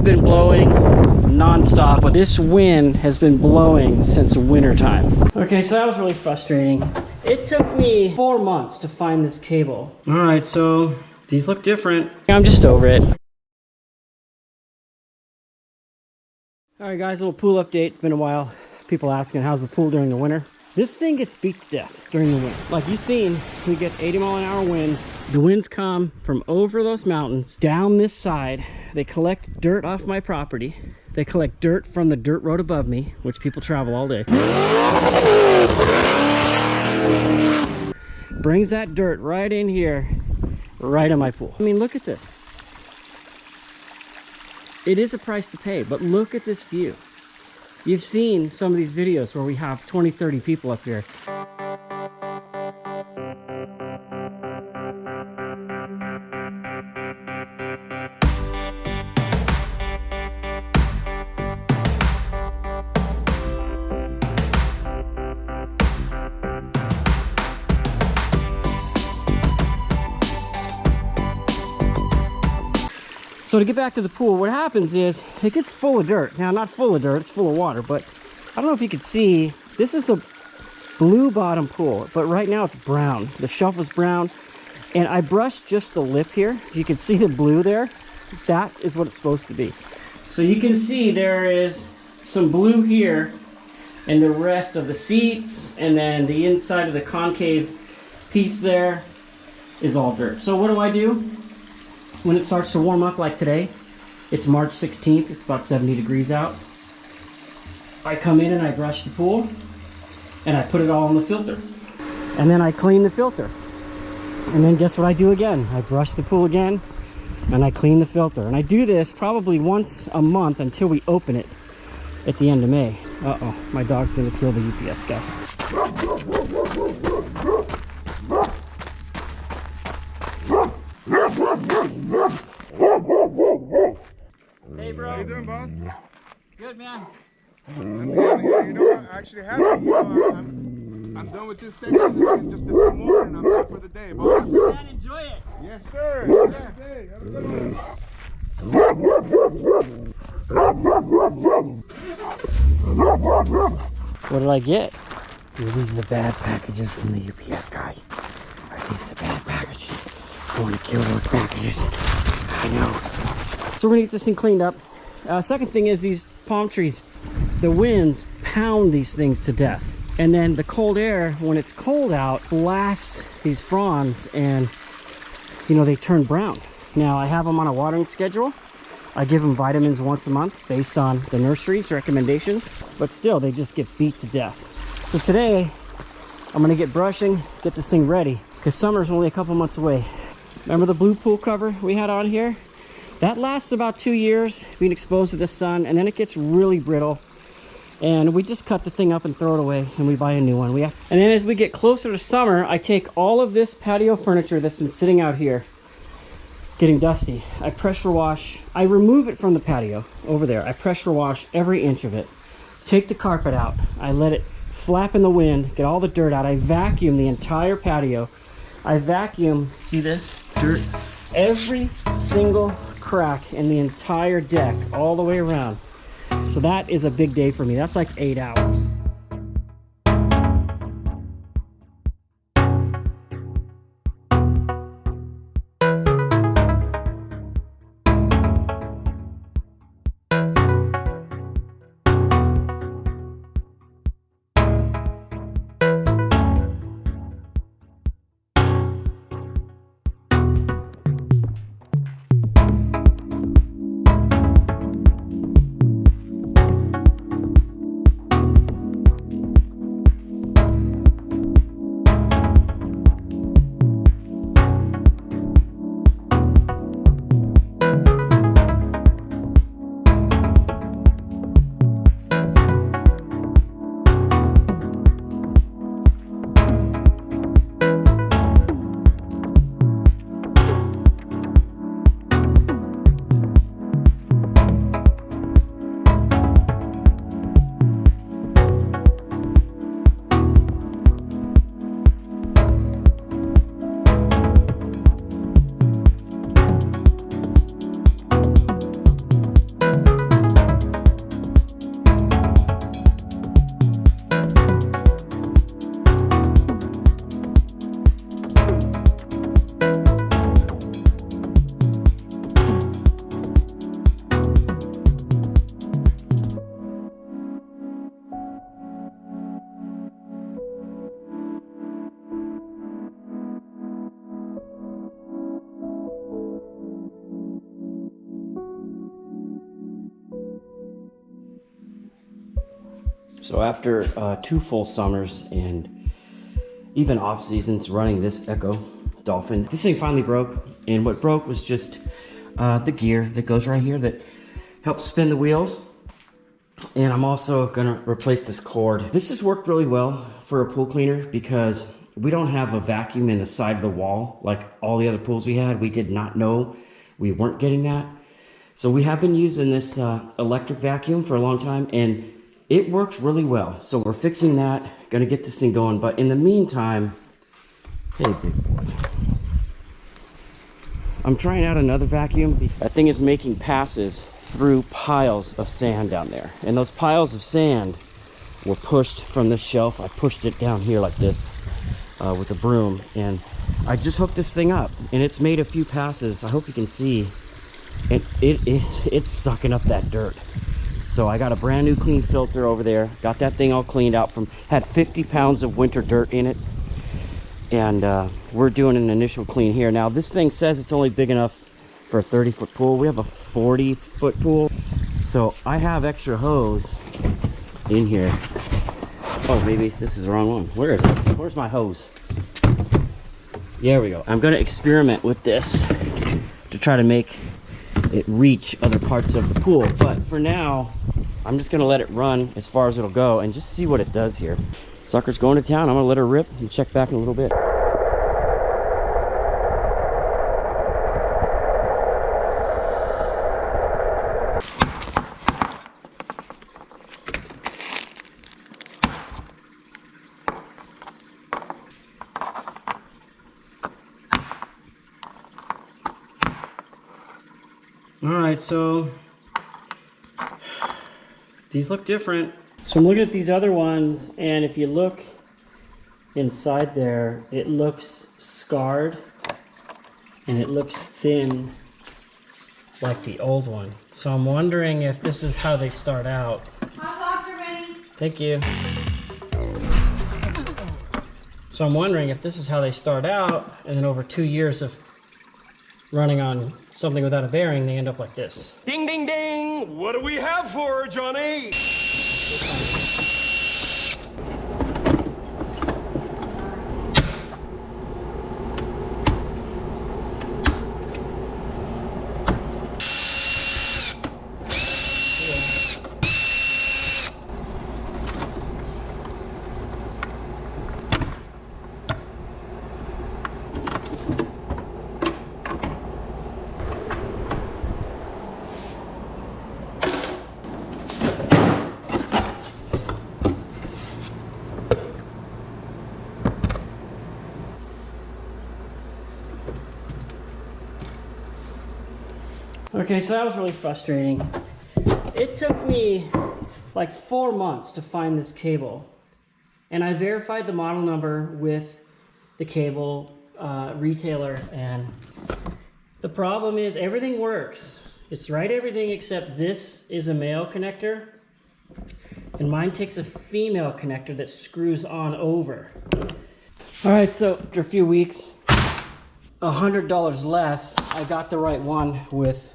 has been blowing non-stop, but this wind has been blowing since wintertime. Okay, so that was really frustrating. It took me 4 months to find this cable. All right, so these look different. I'm just over it. All right, guys, a little pool update. It's been a while. People asking, how's the pool during the winter? This thing gets beat to death during the winter. Like you've seen, we get 80-mile-an-hour winds. The winds come from over those mountains, down this side. They collect dirt off my property. They collect dirt from the dirt road above me, which people travel all day. Brings that dirt right in here, right on my pool. I mean, look at this. It is a price to pay, but look at this view. You've seen some of these videos where we have 20, 30 people up here. So to get back to the pool, what happens is it gets full of dirt. Now, not full of dirt, it's full of water, but I don't know if you can see, this is a blue bottom pool, but right now it's brown. The shelf is brown, and I brushed just the lip here. You can see the blue there. That is what it's supposed to be. So you can see there is some blue here, and the rest of the seats, and then the inside of the concave piece there is all dirt. So what do? When it starts to warm up like today, it's March 16th, it's about 70 degrees out. I come in and I brush the pool and I put it all in the filter. And then I clean the filter. And then guess what I do again? I brush the pool again and I clean the filter. And I do this probably once a month until we open it at the end of May. Uh-oh, my dog's gonna kill the UPS guy. Hey, bro. How you doing, boss? Good, man. I'm good. You know what? I actually have it. You know, I'm done with this section in just a few more, and I'm back for the day, boss. Man, enjoy it. Yes, sir. Yeah, hey, have a good one. What did I get? Dude, these are the bad packages from the UPS guy. Are these the bad packages? I want to kill those packages. I know. So we're gonna get this thing cleaned up. Second thing is these palm trees. The winds pound these things to death. And then the cold air, when it's cold out, blasts these fronds and, you know, they turn brown. Now I have them on a watering schedule. I give them vitamins once a month based on the nursery's recommendations. But still, they just get beat to death. So today, I'm gonna get brushing, get this thing ready, because summer's only a couple months away. Remember the blue pool cover we had on here? That lasts about 2 years being exposed to the sun, and then it gets really brittle. And we just cut the thing up and throw it away, and we buy a new one. And then as we get closer to summer, I take all of this patio furniture that's been sitting out here, getting dusty. I pressure wash. I remove it from the patio over there. I pressure wash every inch of it. Take the carpet out. I let it flap in the wind, get all the dirt out. I vacuum the entire patio. I vacuum, see this? Dirt. Every single crack in the entire deck, all the way around. So that is a big day for me. That's like 8 hours. So after 2 full summers and even off seasons running this Echo Dolphin, this thing finally broke. And what broke was just the gear that goes right here that helps spin the wheels. And I'm also gonna replace this cord. This has worked really well for a pool cleaner because we don't have a vacuum in the side of the wall like all the other pools we had. We did not know we weren't getting that. So we have been using this electric vacuum for a long time, and it works really well. So we're fixing that, gonna get this thing going. But in the meantime, hey big boy, I'm trying out another vacuum. That thing is making passes through piles of sand down there. And those piles of sand were pushed from this shelf. I pushed it down here like this with a broom, and I just hooked this thing up, and it's made a few passes. I hope you can see. And it's sucking up that dirt. So I got a brand new clean filter over there, got that thing all cleaned out from, had 50 pounds of winter dirt in it. And we're doing an initial clean here. Now this thing says it's only big enough for a 30-foot pool. We have a 40-foot pool. So I have extra hose in here. Oh, maybe this is the wrong one. Where is it? Where's my hose? There we go. I'm gonna experiment with this to try to make it reach other parts of the pool. But for now, I'm just gonna let it run as far as it'll go and just see what it does here. Sucker's going to town. I'm gonna let her rip and check back in a little bit. All right, so these look different. So I'm looking at these other ones, and if you look inside there, it looks scarred and it looks thin like the old one. So I'm wondering if this is how they start out. Hot dogs are ready. Thank you. So I'm wondering if this is how they start out, and then over 2 years of running on something without a bearing, they end up like this. Ding, ding, ding! What do we have for her, Johnny? Okay, so that was really frustrating. It took me like 4 months to find this cable, and I verified the model number with the cable retailer, and the problem is everything works. It's right everything except this is a male connector, and mine takes a female connector that screws on over. All right, so after a few weeks, $100 less, I got the right one with,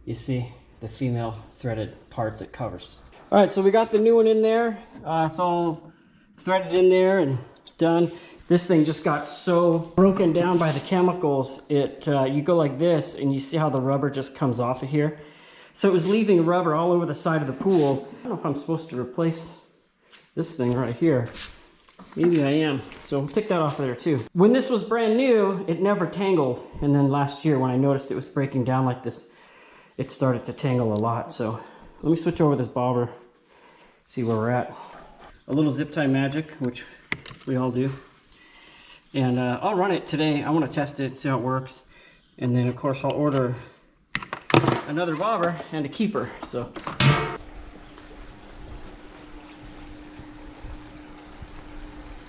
you see, the female threaded part that covers. All right, so we got the new one in there. It's all threaded in there and done. This thing just got so broken down by the chemicals. You go like this and you see how the rubber just comes off of here. So it was leaving rubber all over the side of the pool. I don't know if I'm supposed to replace this thing right here. Maybe I am. So we'll take that off of there too. When this was brand new, it never tangled. And then last year when I noticed it was breaking down like this, it started to tangle a lot. So let me switch over this bobber, see where we're at. A little zip tie magic, which we all do. And I'll run it today. I want to test it, see how it works. And then of course I'll order another bobber and a keeper. So.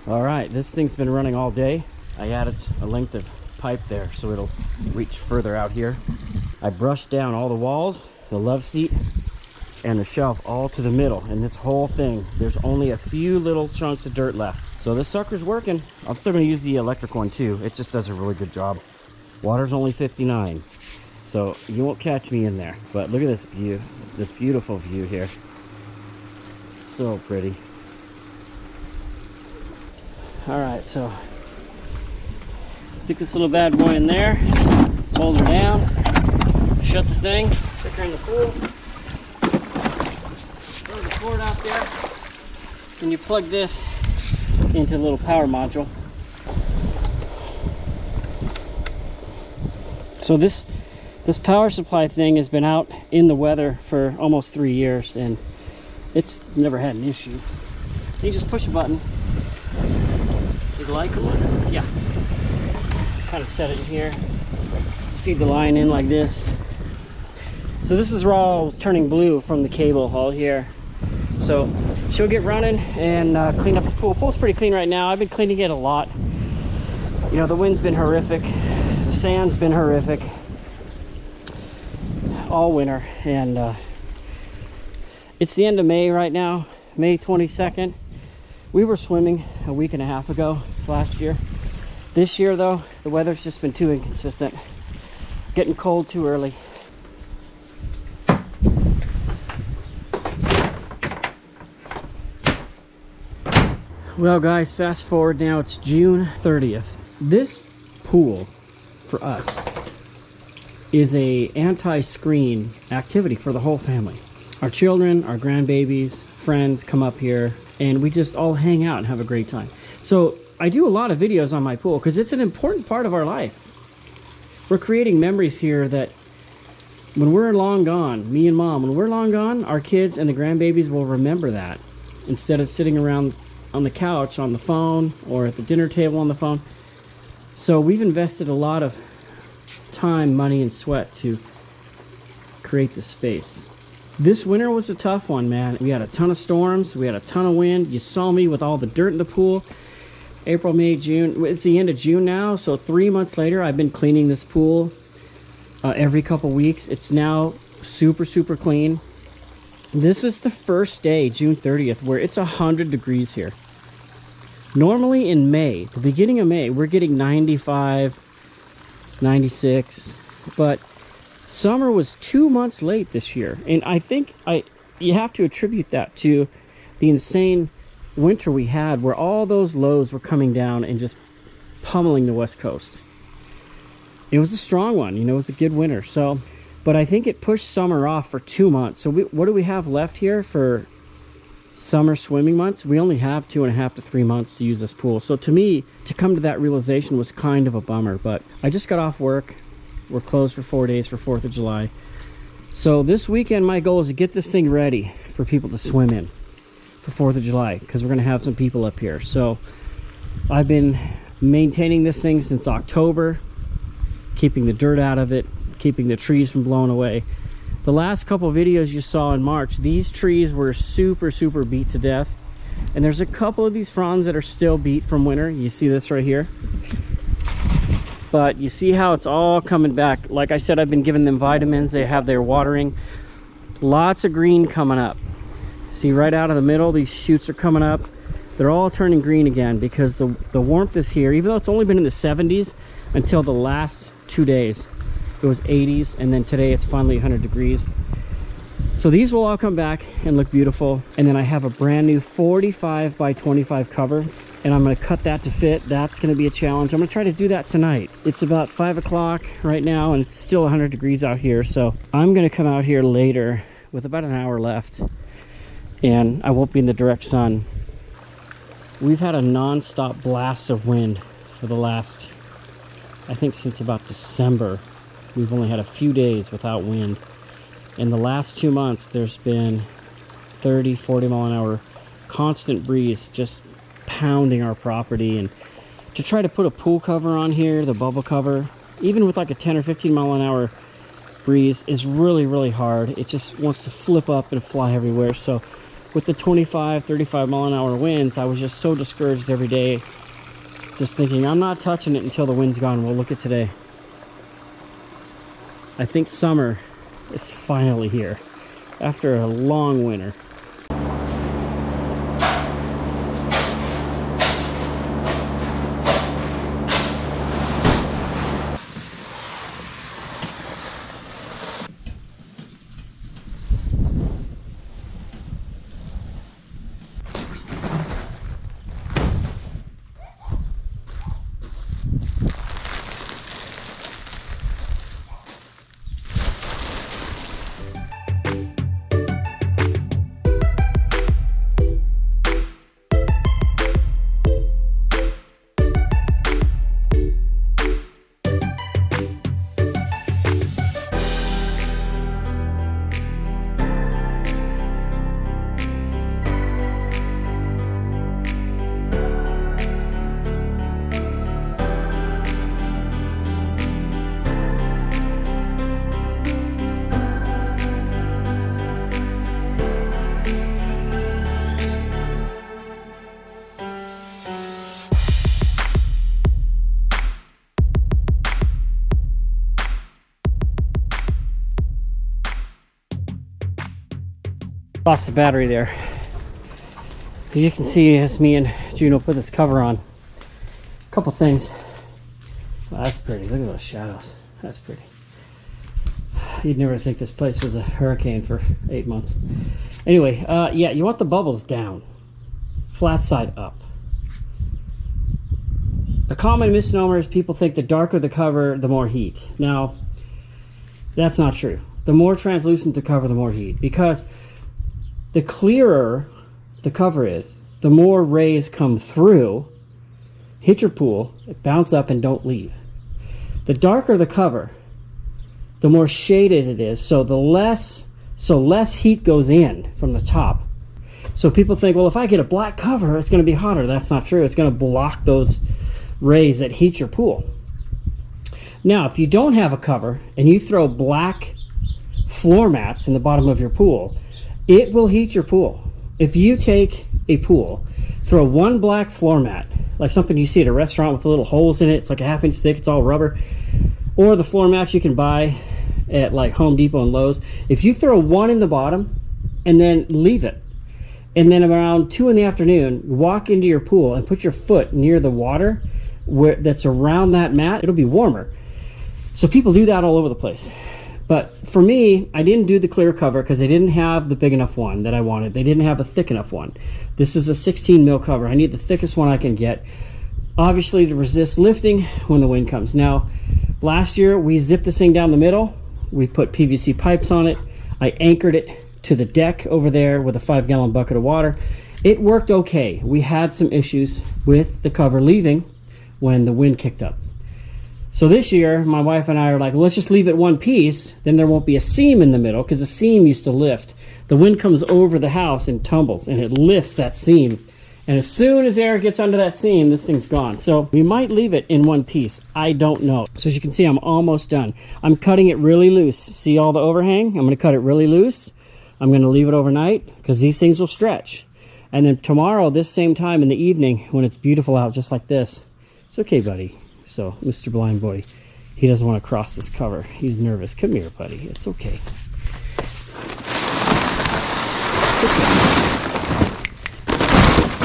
All right, this thing's been running all day. I added a length of pipe there so it'll reach further out here. I brushed down all the walls, the love seat, and the shelf all to the middle. And this whole thing, there's only a few little chunks of dirt left. So this sucker's working. I'm still gonna use the electric one too. It just does a really good job. Water's only 59, so you won't catch me in there. But look at this view, this beautiful view here. So pretty. All right, so stick this little bad boy in there, hold her down, shut the thing, stick her in the pool, throw the cord out there, and you plug this into the little power module. So this power supply thing has been out in the weather for almost 3 years, and it's never had an issue. You just push a button. You like it? Yeah. Kind of set it in here. Feed the line in like this. So this is raw, turning blue from the cable all here. So she'll get running and clean up the pool. Pool's pretty clean right now. I've been cleaning it a lot. You know, the wind's been horrific. The sand's been horrific all winter, and it's the end of May right now, May 22nd. We were swimming a week and a half ago last year. This year though, the weather's just been too inconsistent. Getting cold too early. Well guys, fast forward now, it's June 30th. This pool for us is a anti-screen activity for the whole family. Our children, our grandbabies, friends come up here, and we just all hang out and have a great time. So I do a lot of videos on my pool because it's an important part of our life. We're creating memories here that when we're long gone, me and mom, when we're long gone, our kids and the grandbabies will remember that. Instead of sitting around on the couch on the phone or at the dinner table on the phone. So we've invested a lot of time, money, and sweat to create this space. This winter was a tough one, man. We had a ton of storms, we had a ton of wind. You saw me with all the dirt in the pool. April, May, June. It's the end of June now, so 3 months later, I've been cleaning this pool every couple weeks. It's now super, super clean. This is the first day, June 30th, where it's 100 degrees here. Normally in May, the beginning of May, we're getting 95, 96, but summer was 2 months late this year. And I think you have to attribute that to the insane winter we had, where all those lows were coming down and just pummeling the West Coast. It was a strong one, you know, it was a good winter. So, but I think it pushed summer off for 2 months. So what do we have left here for summer swimming months? We only have 2.5 to 3 months to use this pool. So to me, to come to that realization was kind of a bummer, but I just got off work. We're closed for 4 days for 4th of July. So this weekend, my goal is to get this thing ready for people to swim in for 4th of July, because we're gonna have some people up here. So I've been maintaining this thing since October, keeping the dirt out of it, keeping the trees from blowing away. The last couple of videos you saw in March, these trees were super, super beat to death. And there's a couple of these fronds that are still beat from winter. You see this right here. But you see how it's all coming back. Like I said, I've been giving them vitamins. They have their watering. Lots of green coming up. See right out of the middle, these shoots are coming up. They're all turning green again because the warmth is here. Even though it's only been in the 70s until the last 2 days. It was 80s, and then today it's finally 100 degrees. So these will all come back and look beautiful. And then I have a brand new 45 by 25 cover, and I'm gonna cut that to fit. That's gonna be a challenge. I'm gonna try to do that tonight. It's about 5 o'clock right now, and it's still 100 degrees out here. So I'm gonna come out here later with about an hour left, and I won't be in the direct sun. We've had a non-stop blast of wind for the last, I think since about December. We've only had a few days without wind. In the last 2 months, there's been 30, 40 mile an hour constant breeze just pounding our property. And to try to put a pool cover on here, the bubble cover, even with like a 10 or 15 mile an hour breeze, is really, really hard. It just wants to flip up and fly everywhere. So with the 25, 35 mile an hour winds, I was just so discouraged every day, just thinking, I'm not touching it until the wind's gone. Well, look at today. I think summer is finally here after a long winter. Lost the battery there. As you can see, as me and Juno put this cover on, a couple things. Wow, that's pretty. Look at those shadows. That's pretty. You'd never think this place was a hurricane for 8 months. Anyway, yeah, you want the bubbles down, flat side up. A common misnomer is people think the darker the cover, the more heat. Now, that's not true. The more translucent the cover, the more heat. Because the clearer the cover is, the more rays come through, hit your pool, bounce up, and don't leave. The darker the cover, the more shaded it is, so less heat goes in from the top. So people think, well, if I get a black cover, it's going to be hotter. That's not true. It's going to block those rays that heat your pool. Now, if you don't have a cover and you throw black floor mats in the bottom of your pool, it will heat your pool. If you take a pool, throw one black floor mat, like something you see at a restaurant with the little holes in it, it's like a 1/2 inch thick, it's all rubber, or the floor mats you can buy at like Home Depot and Lowe's. If you throw one in the bottom and then leave it, and then around 2 in the afternoon, walk into your pool and put your foot near the water that's around that mat, it'll be warmer. So people do that all over the place. But for me, I didn't do the clear cover because they didn't have the big enough one that I wanted. They didn't have a thick enough one. This is a 16 mil cover. I need the thickest one I can get, obviously to resist lifting when the wind comes. Now, last year we zipped this thing down the middle. We put PVC pipes on it. I anchored it to the deck over there with a 5-gallon bucket of water. It worked okay. We had some issues with the cover leaving when the wind kicked up. So this year, my wife and I are like, let's just leave it one piece, then there won't be a seam in the middle, because the seam used to lift. The wind comes over the house and tumbles, and it lifts that seam. And as soon as air gets under that seam, this thing's gone. So we might leave it in one piece. I don't know. So as you can see, I'm almost done. I'm cutting it really loose. See all the overhang? I'm going to cut it really loose. I'm going to leave it overnight, because these things will stretch. And then tomorrow, this same time in the evening, when it's beautiful out just like this, it's okay, buddy. So, Mr. Blind Boy, he doesn't want to cross this cover. He's nervous. Come here, buddy. It's okay. It's okay.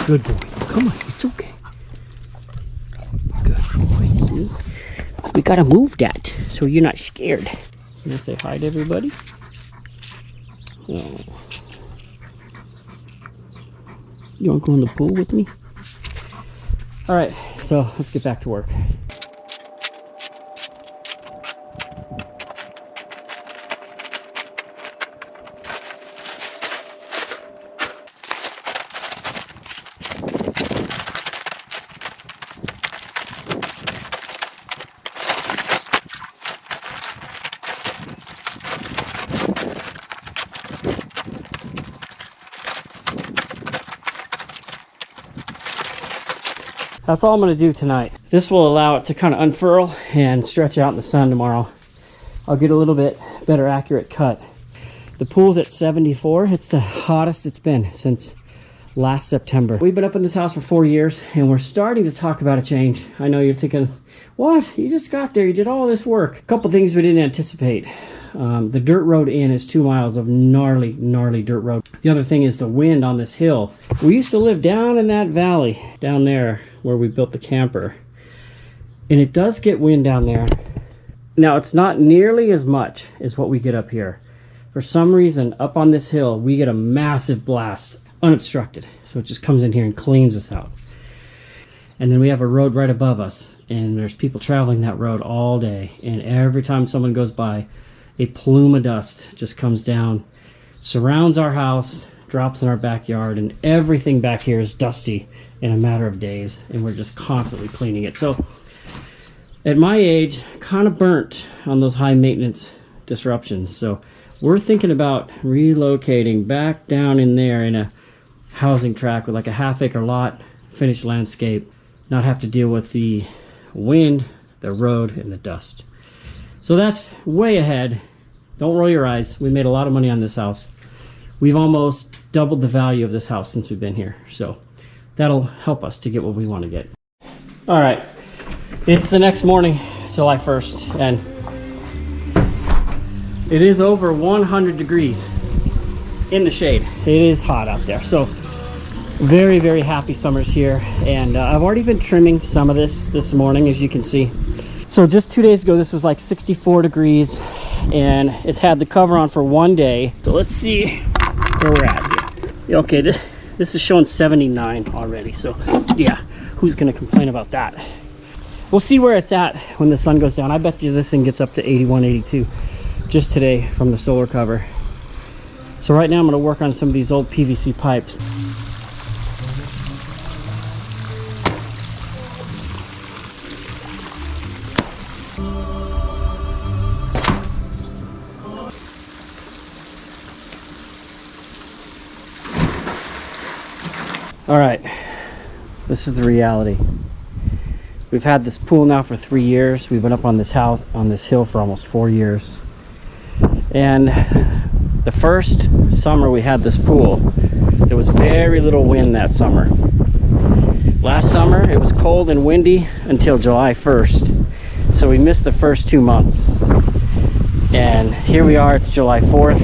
Good boy. Come on. It's okay. Good boy. See? We got to move that so you're not scared. You want to say hi to everybody? Oh. You want to go in the pool with me? All right. So, let's get back to work. That's all I'm going to do tonight. This will allow it to kind of unfurl and stretch out in the sun tomorrow. I'll get a little bit better accurate cut. The pool's at 74. It's the hottest it's been since last September. We've been up in this house for 4 years and we're starting to talk about a change. I know you're thinking, what? You just got there, you did all this work. A couple things we didn't anticipate. The dirt road in is 2 miles of gnarly dirt road. The other thing is the wind on this hill. We used to live down in that valley, down there where we built the camper. And it does get wind down there. Now, it's not nearly as much as what we get up here. For some reason, up on this hill, we get a massive blast, unobstructed. So it just comes in here and cleans us out. And then we have a road right above us, and there's people traveling that road all day. And every time someone goes by, a plume of dust just comes down, surrounds our house, drops in our backyard, and everything back here is dusty in a matter of days, and we're just constantly cleaning it. So at my age, kind of burnt on those high maintenance disruptions. So we're thinking about relocating back down in there in a housing tract with like a half-acre lot, finished landscape, not have to deal with the wind, the road, and the dust. So that's way ahead. Don't roll your eyes. We made a lot of money on this house. We've almost doubled the value of this house since we've been here. So that'll help us to get what we want to get. All right. It's the next morning, July 1st, and it is over 100 degrees. in the shade. It is hot out there. So very, very happy summer's here. And I've already been trimming some of this morning, as you can see. So just 2 days ago, this was like 64 degrees and it's had the cover on for 1 day. So let's see where we're at here. Okay, this is showing 79 already. So yeah, who's gonna complain about that? We'll see where it's at when the sun goes down. I bet you this thing gets up to 81, 82 just today from the solar cover. So right now I'm gonna work on some of these old PVC pipes. All right, this is the reality. We've had this pool now for 3 years. We've been up on this hill for almost 4 years. And the first summer we had this pool, there was very little wind that summer. Last summer, it was cold and windy until July 1st. So we missed the first 2 months. And here we are, it's July 4th.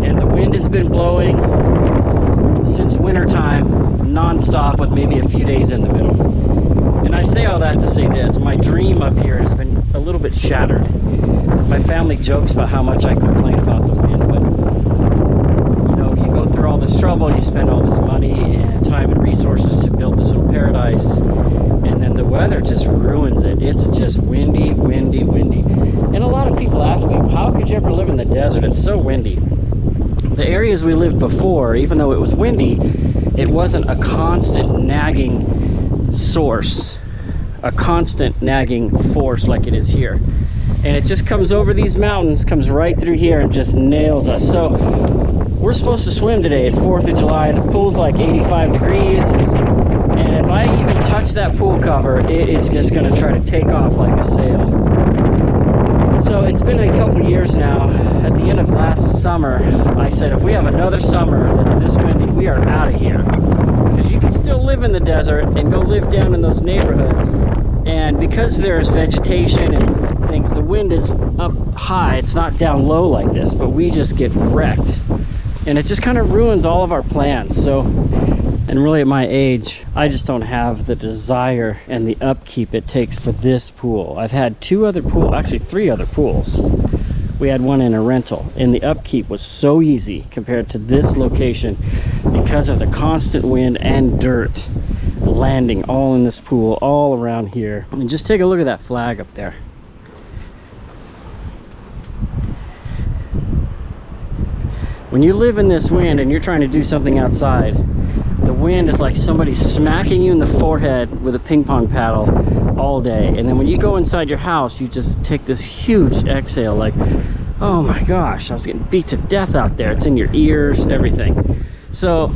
And the wind has been blowing since winter time, non-stop, with maybe a few days in the middle. And I say all that to say this: my dream up here has been a little bit shattered. My family jokes about how much I complain about the wind, but you know, you go through all this trouble, you spend all this money and time and resources to build this little paradise, and then the weather just ruins it. It's just windy, windy, windy. And a lot of people ask me, how could you ever live in the desert? It's so windy. The areas we lived before, even though it was windy, it wasn't a constant nagging source, a constant nagging force like it is here. And it just comes over these mountains, comes right through here and just nails us. So we're supposed to swim today. It's 4th of July. The pool's like 85 degrees. And if I even touch that pool cover, it is just gonna try to take off like a sail. So it's been a couple years now. At the end of last summer, I said, if we have another summer that's this windy, we are out of here. Because you can still live in the desert and go live down in those neighborhoods. And because there's vegetation and things, the wind is up high. It's not down low like this, but we just get wrecked. And it just kind of ruins all of our plans. So, and really at my age, I just don't have the desire and the upkeep it takes for this pool. I've had 3 other pools. We had one in a rental, and the upkeep was so easy compared to this location because of the constant wind and dirt landing all in this pool, all around here. I mean, just take a look at that flag up there. When you live in this wind and you're trying to do something outside, the wind is like somebody smacking you in the forehead with a ping pong paddle all day. And then when you go inside your house, you just take this huge exhale like, oh my gosh, I was getting beat to death out there. It's in your ears, everything. So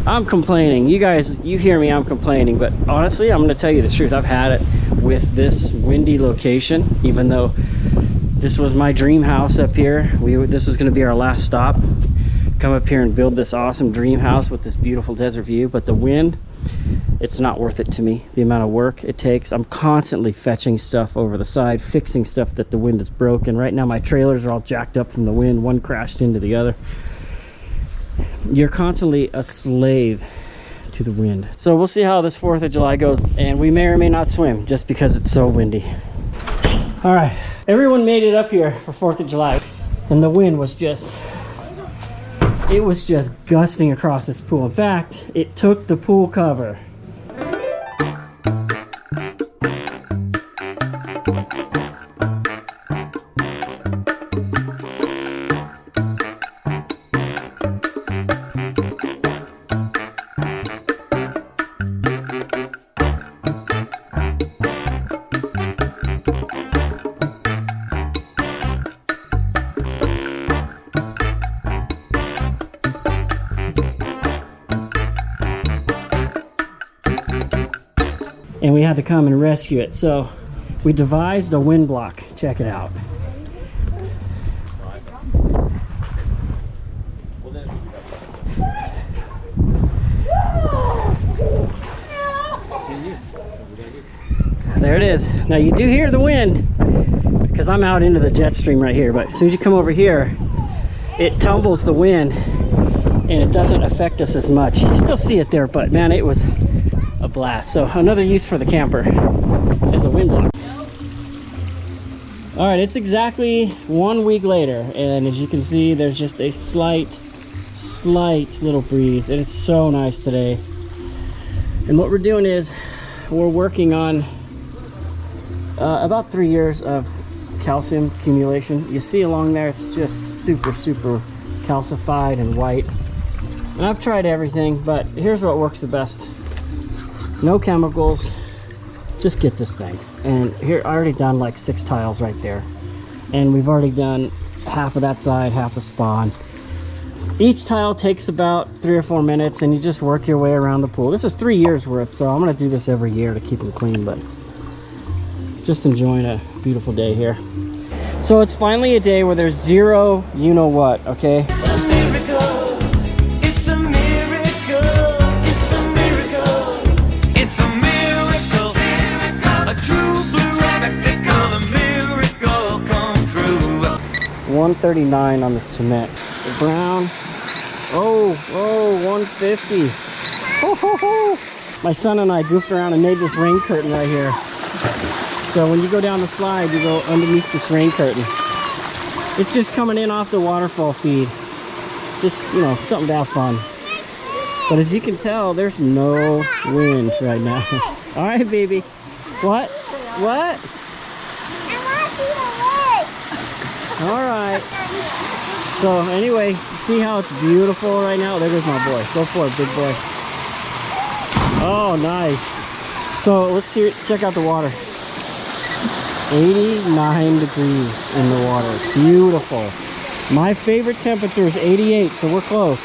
I'm complaining. You guys, you hear me, I'm complaining. But honestly, I'm going to tell you the truth. I've had it with this windy location, even though this was my dream house up here. This was going to be our last stop. Come up here and build this awesome dream house with this beautiful desert view. But the wind, it's not worth it to me. The amount of work it takes. I'm constantly fetching stuff over the side, fixing stuff that the wind has broken. Right now my trailers are all jacked up from the wind. One crashed into the other. You're constantly a slave to the wind. So we'll see how this 4th of July goes. And we may or may not swim just because it's so windy. All right, everyone made it up here for 4th of July. And the wind was just, it was just gusting across this pool. In fact, it took the pool cover. And we had to come and rescue it. So we devised a wind block. Check it out. There it is. Now you do hear the wind because I'm out into the jet stream right here, but as soon as you come over here, it tumbles the wind and it doesn't affect us as much. You still see it there, but man, it was a blast. So another use for the camper is a wind block. All right, it's exactly 1 week later, and as you can see, there's just a slight little breeze, and it's so nice today. And what we're doing is we're working on about 3 years of calcium accumulation. You see along there, it's just super calcified and white. And I've tried everything, but here's what works the best. No chemicals, just get this thing. And here, I already done like 6 tiles right there. And we've already done half of that side, half a spawn. Each tile takes about 3 or 4 minutes, and you just work your way around the pool. This is 3 years worth, so I'm gonna do this every year to keep them clean, but just enjoying a beautiful day here. So it's finally a day where there's zero you-know-what, okay? It's a miracle. It's a miracle. It's a miracle. It's a miracle. A true blue spectacle. A miracle come true. 139 on the cement. The brown. Oh, 150. Ho, ho, ho. My son and I goofed around and made this rain curtain right here. So when you go down the slide, you go underneath this rain curtain. It's just coming in off the waterfall feed. Just, you know, something to have fun. But as you can tell, there's no wind right now. All right, baby. What? What? All right. So anyway, see how it's beautiful right now? There goes my boy. Go for it, big boy. Oh, nice. So let's check out the water. 89 degrees in the water. Beautiful. My favorite temperature is 88, so we're close.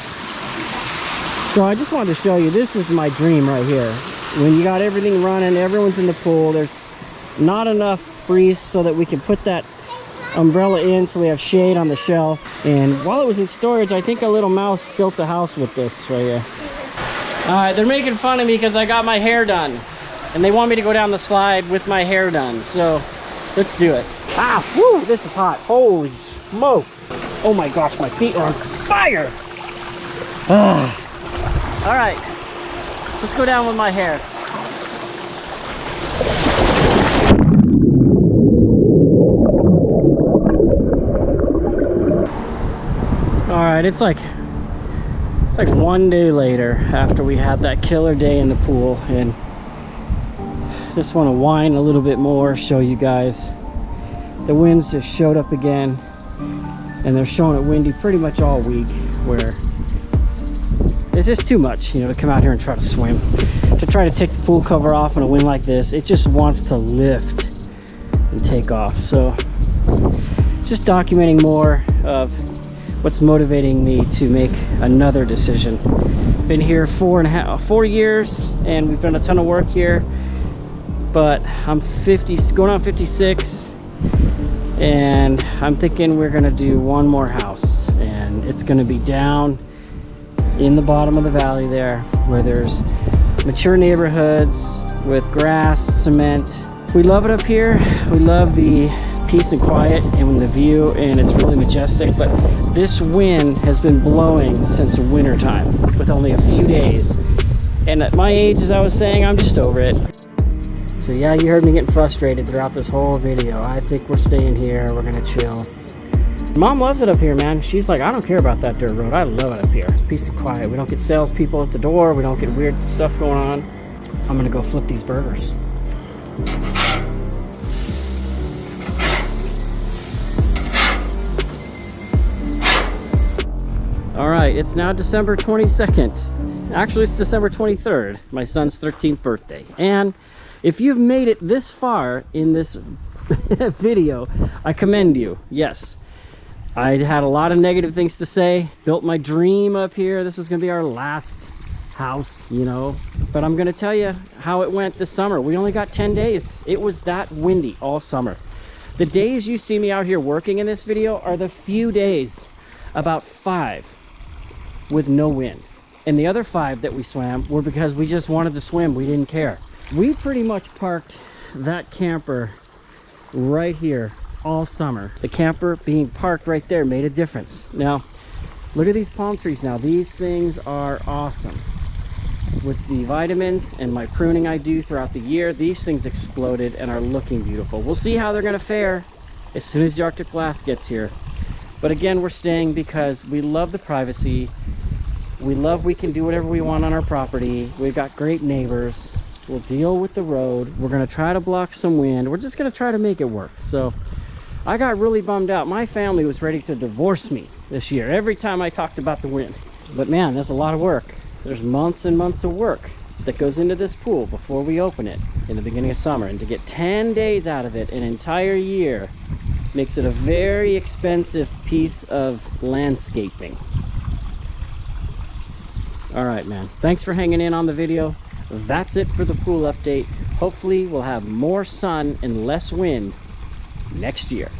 So I just wanted to show you, this is my dream right here. When you got everything running, everyone's in the pool, there's not enough breeze so that we can put that umbrella in so we have shade on the shelf. And while it was in storage, I think a little mouse built a house with this right here. All right, they're making fun of me because I got my hair done. And they want me to go down the slide with my hair done. So let's do it. Ah, woo, this is hot. Holy smokes. Oh my gosh, my feet are on fire. Ah. All right, let's go down with my hair. All right, it's like 1 day later after we had that killer day in the pool, and just want to whine a little bit more, show you guys. The winds just showed up again, and they're showing it windy pretty much all week, where it's just too much, you know, to come out here and try to swim. To try to take the pool cover off in a wind like this, it just wants to lift and take off. So just documenting more of what's motivating me to make another decision. Been here 4 years, and we've done a ton of work here, but I'm 50, going on 56, and I'm thinking we're gonna do one more house, and it's gonna be down in the bottom of the valley there, where there's mature neighborhoods with grass, cement. We love it up here. We love the peace and quiet and the view, and it's really majestic, but this wind has been blowing since winter time with only a few days, and at my age, as I was saying, I'm just over it. So yeah, you heard me getting frustrated throughout this whole video. I think we're staying here, we're gonna chill. Mom loves it up here, man. She's like, I don't care about that dirt road, I love it up here. It's peace and quiet. We don't get salespeople at the door, we don't get weird stuff going on. I'm gonna go flip these burgers. All right, it's now December 22nd. Actually, it's December 23rd, my son's 13th birthday. And if you've made it this far in this video, I commend you. Yes, I had a lot of negative things to say, built my dream up here. This was gonna be our last house, you know, but I'm gonna tell you how it went this summer. We only got 10 days. It was that windy all summer. The days you see me out here working in this video are the few days, about 5, with no wind. And the other 5 that we swam were because we just wanted to swim. We didn't care. We pretty much parked that camper right here all summer. The camper being parked right there made a difference. Now, Look at these palm trees now. These things are awesome. With the vitamins and my pruning I do throughout the year, these things exploded and are looking beautiful. We'll see how they're gonna fare as soon as the Arctic blast gets here. But again, we're staying because we love the privacy. We can do whatever we want on our property. We've got great neighbors. We'll deal with the road. We're gonna try to block some wind. We're just gonna try to make it work. So I got really bummed out. My family was ready to divorce me this year every time I talked about the wind. But man, that's a lot of work. There's months and months of work that goes into this pool before we open it in the beginning of summer. And to get 10 days out of it an entire year makes it a very expensive piece of landscaping. All right, man. Thanks for hanging in on the video. That's it for the pool update. Hopefully we'll have more sun and less wind next year.